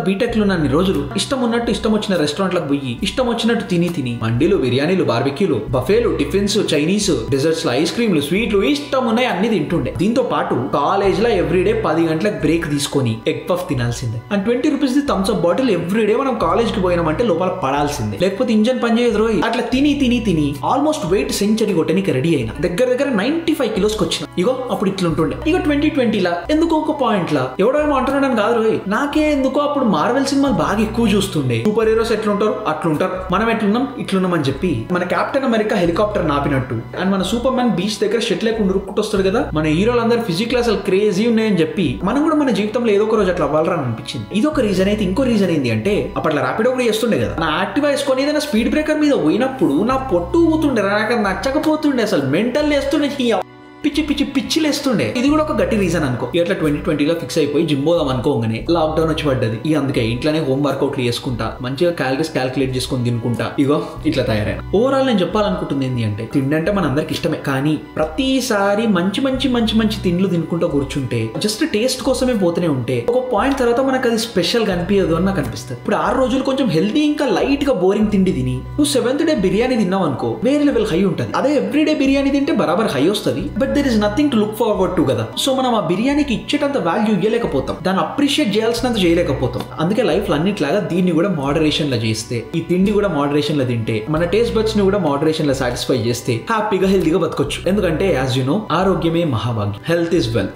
BTech లో నన్ని రోజులు ఇష్టం ఉన్నట్టు ఇష్టం వచ్చిన రెస్టారెంట్లకు పోయి ఇష్టం వచ్చినట్టు తిని మండీలు, బిర్యానీలు, బార్బెక్యూలు, బఫేలు, టిఫిన్స్, చైనీస్, డెజర్ట్స్, ఐస్ క్రీమ్లు, స్వీట్లు ఇష్టం ఉన్నాయి అన్ని తింటుండే. దీంతో పాటు కాలేజ్ లో ఎవ్రీడే 10 గంటలకు బ్రేక్ తీసుకొని ఎగ్ పఫ్ తినాల్సిందే. And 20 rupees the Thums Up bottle every day మనం కాలేజ్ కి పోయినామంటే లోపల పడాల్సిందే, లేకపోతే ఇంజన్ పని చేయదు రోజు. అట్లా తిని ఆల్మోస్ట్ వెయిట్ సెంచరీ కొట్టనికి రెడీ అయినా. దగ్గర 95 కిలోస్కి వచ్చిన. ఇగో అప్పుడు ఇట్లుంటుండే. ఇక 2020 ఎందుకో ఒక పాయింట్ లా ఎవడేమో అంటున్నాడని కాదు రోయ్, నాకే ఎందుకో అప్పుడు మార్వెల్ సినిమాలు బాగా ఎక్కువ చూస్తుండే. సూపర్ హీరోస్ ఎట్లుంటారు అట్లుంటారు, మనం ఎట్లున్నాం అని చెప్పి మన కెప్టెన్ అమెరికా హెలికాప్టర్ నాపినట్టు అండ్ మన సూపర్ మ్యాన్ బీచ్ దగ్గర షెట్ లేకుండా ఉరుక్కుంటూ వస్తాడు కదా, మన హీరోలందరూ ఫిజికల్ అసలు క్రేజీ ఉన్నాయని చెప్పి మనం కూడా మన జీవితంలో ఏదో ఒక రోజు అట్లా అవ్వాలని అనిపించింది. ఇది ఒక రీజన్ అయితే ఇంకో రీజన్ ఏంటి అంటే అప్పట్లో ర్యాపిడో కూడా చేస్తుండే కదా. నా యాక్టివా వేసుకొని ఏదైనా స్పీడ్ బ్రేకర్ మీద పోయినప్పుడు నా పొట్టు ఊతుండే, నాకు నచ్చకపోతుండే, అసలు మెంటల్ వేస్తుండే, పిచ్చిలేస్తుండే. ఇది కూడా ఒక గట్టి రీజన్ అనుకో. ఇట్లా 2020లో ఫిక్స్ అయిపోయి జిమ్ పోదాం అనుకోగానే లాక్డౌన్ వచ్చి పడ్డది. అందుకే ఇంట్లోనే హోమ్ వర్కౌట్లు చేసుకుంటా, మంచిగా క్యాలరీస్ క్యాల్కులేట్ చేసుకొని తినుకుంటా ఇగో ఇట్లా తయారైన. ఓవరాల్ నేను చెప్పాలనుకుంటుంది ఏంటి అంటే తిండి అంటే మన అందరికి ఇష్టమే, కానీ ప్రతిసారి మంచి తిండ్లు తినుకుంటూ కూర్చుంటే జస్ట్ టేస్ట్ కోసమే పోతూనే ఉంటే ఒక పాయింట్ తర్వాత మనకు అది స్పెషల్ గా అనిపించదు అని నాకు అనిపిస్తుంది. ఇప్పుడు 6 రోజులు కొంచెం హెల్తీ ఇంకా లైట్ గా బోరింగ్ తిండి తిని నువ్వు 7th డే బిర్యానీ తిన్నావు అనుకో, వేరే లెవెల్ హై ఉంటుంది. అదే ఎవ్రీడే బిర్యానీ తింటే బరాబర్ హై వస్తుంది, but there is nothing to look forward to కదా. సో మనం ఆ బిర్యానీకి ఇచ్చేటంత వాల్యూ ఇవ్వలేకపోతాం, దాన్ని అప్రిషియేట్ చేయాల్సినంత చేయలేకపోతాం. అందుకే లైఫ్ లో అన్నిట్లాగా దీన్ని కూడా మోడరేషన్ లో చేస్తే, ఈ తిండి కూడా మోడరేషన్ లో తింటే, మన టేస్ట్ బడ్స్ ని కూడా మోడరేషన్ లో సాటిస్ఫై చేస్తే హ్యాపీగా హెల్తీగా బతకొచ్చు. ఎందుకంటే యాజ్ యు నో ఆరోగ్యమే మహాభాగ్యం. Health is wealth.